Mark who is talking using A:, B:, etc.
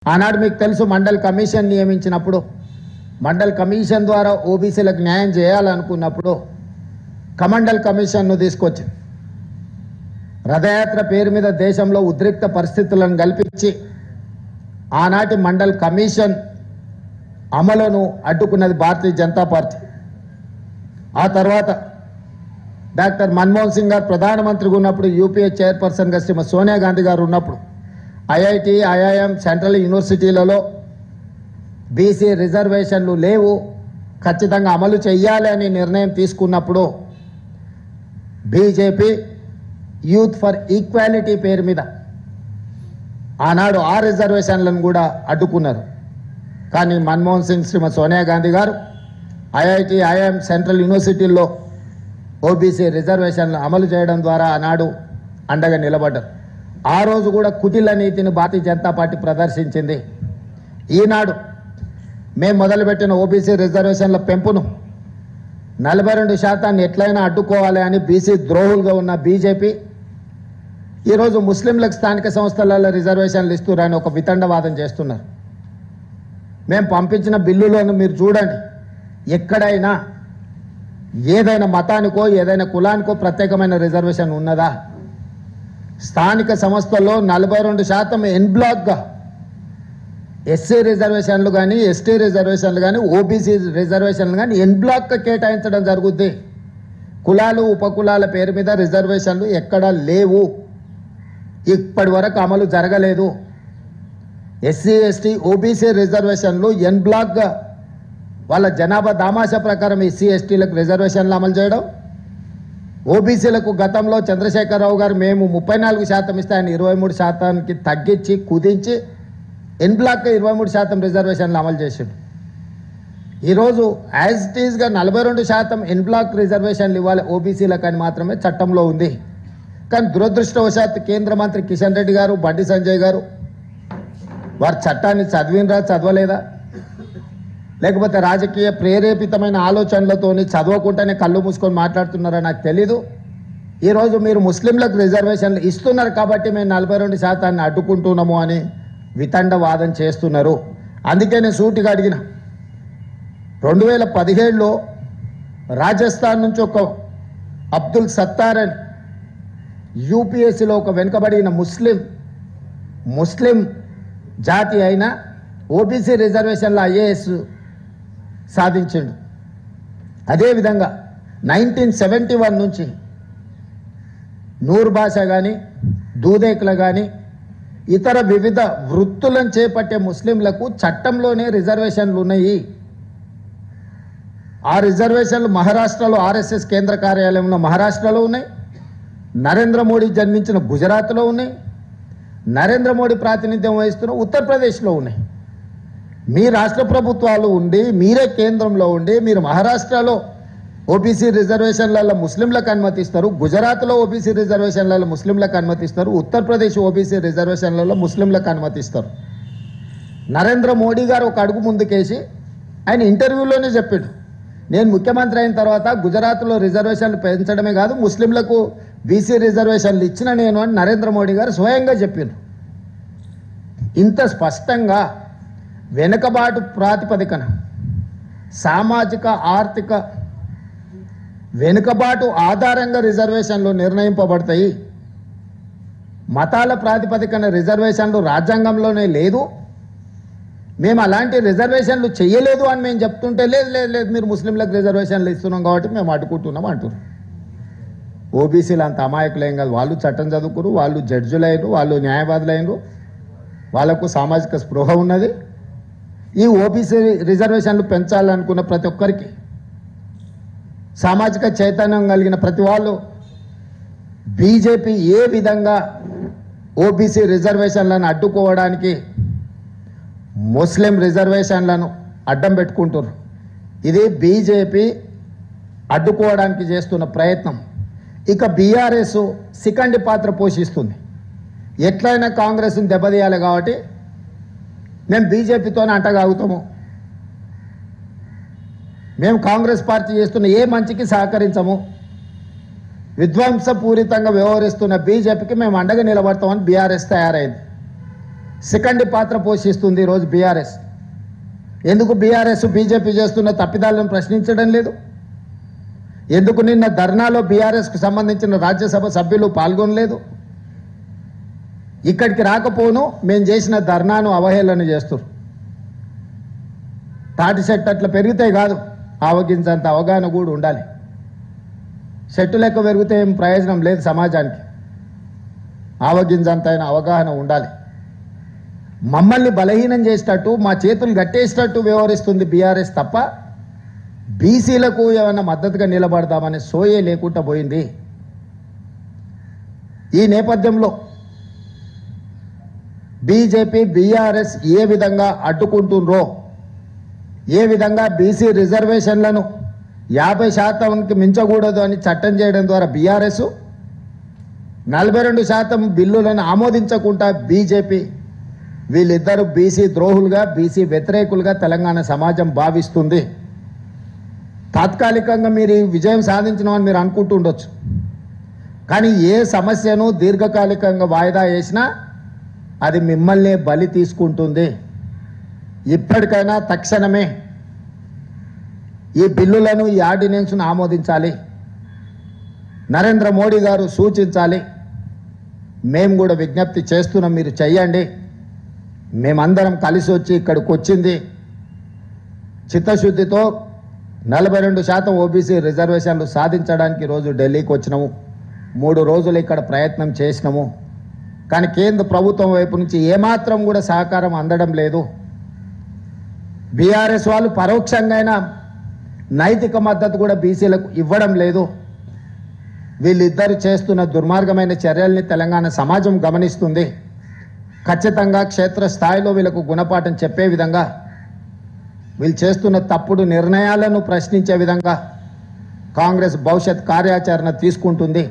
A: ఆనాడు మీకు తెలుసు మండల్ కమిషన్ నియమించినప్పుడు మండల్ కమిషన్ ద్వారా ఓబీసీలకు న్యాయం చేయాలనుకున్నప్పుడు కమండల్ కమిషన్ను తీసుకొచ్చి రథయాత్ర పేరు మీద దేశంలో ఉద్రిక్త పరిస్థితులను కల్పించి ఆనాటి మండల్ కమిషన్ అమలును అడ్డుకున్నది భారతీయ జనతా పార్టీ. ఆ తర్వాత డాక్టర్ మన్మోహన్ సింగ్ గారు ప్రధానమంత్రిగా ఉన్నప్పుడు యూపీఏ చైర్పర్సన్గా శ్రీమతి సోనియా గాంధీ గారు ఉన్నప్పుడు ఐఐటి ఐఐఎం సెంట్రల్ యూనివర్సిటీలలో బీసీ రిజర్వేషన్లు లేవు, ఖచ్చితంగా అమలు చేయాలి అని నిర్ణయం తీసుకున్నప్పుడు బీజేపీ యూత్ ఫర్ ఈక్వాలిటీ పేరు మీద ఆనాడు ఆ రిజర్వేషన్లను కూడా అడ్డుకున్నారు. కానీ మన్మోహన్ సింగ్ శ్రీమతి సోనియా గాంధీ గారు ఐఐటి ఐఐఎం సెంట్రల్ యూనివర్సిటీల్లో ఓబీసీ రిజర్వేషన్లు అమలు చేయడం ద్వారా ఆనాడు అండగా నిలబడ్డారు. ఆ రోజు కూడా కుటిల నీతిని భారతీయ జనతా పార్టీ ప్రదర్శించింది. ఈనాడు మేము మొదలుపెట్టిన ఓబీసీ రిజర్వేషన్ల పెంపును 42% ఎట్లయినా అడ్డుకోవాలి అని బీసీ ద్రోహులుగా ఉన్న బీజేపీ ఈరోజు ముస్లింలకు స్థానిక సంస్థలలో రిజర్వేషన్లు ఇస్తున్నారని ఒక వితండవాదం చేస్తున్నారు. మేము పంపించిన బిల్లులను మీరు చూడండి, ఎక్కడైనా ఏదైనా మతానికో ఏదైనా కులానికో ప్రత్యేకమైన రిజర్వేషన్ ఉన్నదా? స్థానిక సంస్థల్లో 42% ఎన్ బ్లాక్గా ఎస్సీ రిజర్వేషన్లు కానీ ఎస్టీ రిజర్వేషన్లు కానీ ఓబీసీ రిజర్వేషన్లు కానీ ఎన్ బ్లాక్గా కేటాయించడం జరుగుద్ది. కులాలు ఉపకులాల పేరు మీద రిజర్వేషన్లు ఎక్కడా లేవు, ఇప్పటి వరకు అమలు జరగలేదు. ఎస్సీ ఎస్టీ ఓబీసీ రిజర్వేషన్లు ఎన్ బ్లాక్గా వాళ్ళ జనాభా దామాషా ప్రకారం ఎస్సీ ఎస్టీలకు రిజర్వేషన్లు అమలు చేయడం, ఓబీసీలకు గతంలో చంద్రశేఖరరావు గారు మేము 34% ఇస్తే ఆయన 23%కి తగ్గించి కుదించి ఎన్ బ్లాక్గా 23% రిజర్వేషన్లు అమలు చేసాడు. ఈరోజు యాజ్ ఇట్ ఈజ్గా 42% ఎన్ బ్లాక్ రిజర్వేషన్లు ఇవ్వాలి ఓబీసీలకు అని మాత్రమే చట్టంలో ఉంది. కానీ దురదృష్టవశాత్తు కేంద్ర మంత్రి కిషన్ రెడ్డి గారు, బండి సంజయ్ గారు వారు చట్టాన్ని చదివినరా చదవలేదా, లేకపోతే రాజకీయ ప్రేరేపితమైన ఆలోచనలతోని చదవకుండానే కళ్ళు మూసుకొని మాట్లాడుతున్నారా నాకు తెలీదు. ఈరోజు మీరు ముస్లింలకు రిజర్వేషన్లు ఇస్తున్నారు కాబట్టి మేము 42% అడ్డుకుంటున్నాము అని వితండవాదం చేస్తున్నారు. అందుకే నేను సూటిగా అడిగిన 2017లో రాజస్థాన్ నుంచి ఒక అబ్దుల్ సత్తార్ అని యూపీఎస్సీలో ఒక వెనుకబడిన ముస్లిం జాతి అయిన ఓబీసీ రిజర్వేషన్లో ఐఏఎస్ సాధించిండు. అదేవిధంగా 1971 నుంచి నూర్ భాష కానీ దూదేకుల కానీ ఇతర వివిధ వృత్తులను చేపట్టే ముస్లింలకు చట్టంలోనే రిజర్వేషన్లు ఉన్నాయి. ఆ రిజర్వేషన్లు మహారాష్ట్రలో ఆర్ఎస్ఎస్ కేంద్ర కార్యాలయంలో మహారాష్ట్రలో ఉన్నాయి, నరేంద్ర మోడీ జన్మించిన గుజరాత్లో ఉన్నాయి, నరేంద్ర మోడీ ప్రాతినిధ్యం వహిస్తున్న ఉత్తరప్రదేశ్లో ఉన్నాయి. మీ రాష్ట్ర ప్రభుత్వాలు ఉండి మీరే కేంద్రంలో ఉండి మీరు మహారాష్ట్రలో ఓబీసీ రిజర్వేషన్లలో ముస్లింలకు అనుమతిస్తారు, గుజరాత్లో ఓబీసీ రిజర్వేషన్లలో ముస్లింలకు అనుమతిస్తారు, ఉత్తరప్రదేశ్ ఓబీసీ రిజర్వేషన్లలో ముస్లింలకు అనుమతిస్తారు. నరేంద్ర మోడీ గారు ఒక అడుగు ముందుకేసి ఆయన ఇంటర్వ్యూలోనే చెప్పాడు, నేను ముఖ్యమంత్రి అయిన తర్వాత గుజరాత్లో రిజర్వేషన్లు పెంచడమే కాదు ముస్లింలకు బీసీ రిజర్వేషన్లు ఇచ్చిన నేను అని నరేంద్ర మోడీ గారు స్వయంగా చెప్పారు. ఇంత స్పష్టంగా వెనుకబాటు ప్రాతిపదికన సామాజిక ఆర్థిక వెనుకబాటు ఆధారంగా రిజర్వేషన్లు నిర్ణయింపబడతాయి. మతాల ప్రాతిపదికన రిజర్వేషన్లు రాజ్యాంగంలోనే లేదు, మేము అలాంటి రిజర్వేషన్లు చేయలేదు అని మేము చెప్తుంటే లేదు మీరు ముస్లింలకు రిజర్వేషన్లు ఇస్తున్నాం కాబట్టి మేము అడ్డుకుంటున్నాం అంటున్నారు. ఓబీసీలు అంత అమాయకులేం కాదు, వాళ్ళు చట్టం చదువుకురు, వాళ్ళు జడ్జులైనరు, వాళ్ళు న్యాయవాదులైనరు, వాళ్ళకు సామాజిక స్పృహ ఉన్నది. ఈ ఓబీసీ రిజర్వేషన్లు పెంచాలనుకున్న ప్రతి ఒక్కరికి సామాజిక చైతన్యం కలిగిన ప్రతి వాళ్ళు బీజేపీ ఏ విధంగా ఓబీసీ రిజర్వేషన్లను అడ్డుకోవడానికి ముస్లిం రిజర్వేషన్లను అడ్డం పెట్టుకుంటున్నారు. ఇది బీజేపీ అడ్డుకోవడానికి చేస్తున్న ప్రయత్నం. ఇక బీఆర్ఎస్ సికండి పాత్ర పోషిస్తుంది. ఎట్లయినా కాంగ్రెస్ని దెబ్బతీయాలి కాబట్టి మేము బీజేపీతోనే అంటగాగుతాము, మేము కాంగ్రెస్ పార్టీ చేస్తున్న ఏ మంచికి సహకరించము, విధ్వంసపూరితంగా వ్యవహరిస్తున్న బీజేపీకి మేము అండగా నిలబడతామని బీఆర్ఎస్ తయారైంది. సెకండ్ పాత్ర పోషిస్తుంది ఈరోజు బీఆర్ఎస్. ఎందుకు బీఆర్ఎస్ బీజేపీ చేస్తున్న తప్పిదాలను ప్రశ్నించడం లేదు? ఎందుకు నిన్న ధర్నాలో బీఆర్ఎస్కు సంబంధించిన రాజ్యసభ సభ్యులు పాల్గొనలేదు? ఇక్కడికి రాకపోను మేము చేసిన ధర్నాను అవహేళన చేస్తారు. తాటి చెట్టు అట్లా పెరిగితే కాదు, ఆవగించంత అవగాహన కూడా ఉండాలి. చెట్టు లెక్క పెరిగితే ఏం ప్రయోజనం లేదు సమాజానికి. ఆవగింజంత అయిన అవగాహన ఉండాలి. మమ్మల్ని బలహీనం చేసేటట్టు, మా చేతులు గట్టేసేటట్టు వ్యవహరిస్తుంది బీఆర్ఎస్ తప్ప బీసీలకు ఏమైనా మద్దతుగా నిలబడదామనే సోయే లేకుండా పోయింది. ఈ నేపథ్యంలో బీజేపీ బీఆర్ఎస్ ఏ విధంగా అడ్డుకుంటుండ్రో, ఏ విధంగా బీసీ రిజర్వేషన్లను 50% మించకూడదు అని చట్టం చేయడం ద్వారా బీఆర్ఎస్, 42% బిల్లులను ఆమోదించకుండా బీజేపీ, వీళ్ళిద్దరూ బీసీ ద్రోహులుగా, బీసీ వ్యతిరేకులుగా తెలంగాణ సమాజం భావిస్తుంది. తాత్కాలికంగా మీరు ఈ విజయం సాధించినామని మీరు అనుకుంటుండొచ్చు, కానీ ఏ సమస్యను దీర్ఘకాలికంగా వాయిదా వేసినా అది మిమ్మల్ని బలి తీసుకుంటుంది. ఇప్పటికైనా తక్షణమే ఈ బిల్లులను, ఈ ఆర్డినెన్స్ను ఆమోదించాలి. నరేంద్ర మోడీ గారు సూచించాలి. మేము కూడా విజ్ఞప్తి చేస్తున్నాం, మీరు చెయ్యండి. మేమందరం కలిసి వచ్చి ఇక్కడికి వచ్చింది చిత్తశుద్ధితో 42% ఓబీసీ రిజర్వేషన్లు సాధించడానికి ఈరోజు ఢిల్లీకి వచ్చినాము. 3 రోజులు ఇక్కడ ప్రయత్నం చేసినాము. కానీ కేంద్ర ప్రభుత్వం వైపు నుంచి ఏమాత్రం కూడా సహకారం అందడం లేదు. బీఆర్ఎస్ వాళ్ళు పరోక్షంగా నైతిక మద్దతు కూడా బీసీలకు ఇవ్వడం లేదు. వీళ్ళిద్దరు చేస్తున్న దుర్మార్గమైన చర్యల్ని తెలంగాణ సమాజం గమనిస్తుంది. ఖచ్చితంగా క్షేత్రస్థాయిలో వీళ్ళకు గుణపాఠం చెప్పే విధంగా, వీళ్ళు చేస్తున్న తప్పుడు నిర్ణయాలను ప్రశ్నించే విధంగా కాంగ్రెస్ భవిష్యత్ కార్యాచరణ తీసుకుంటుంది.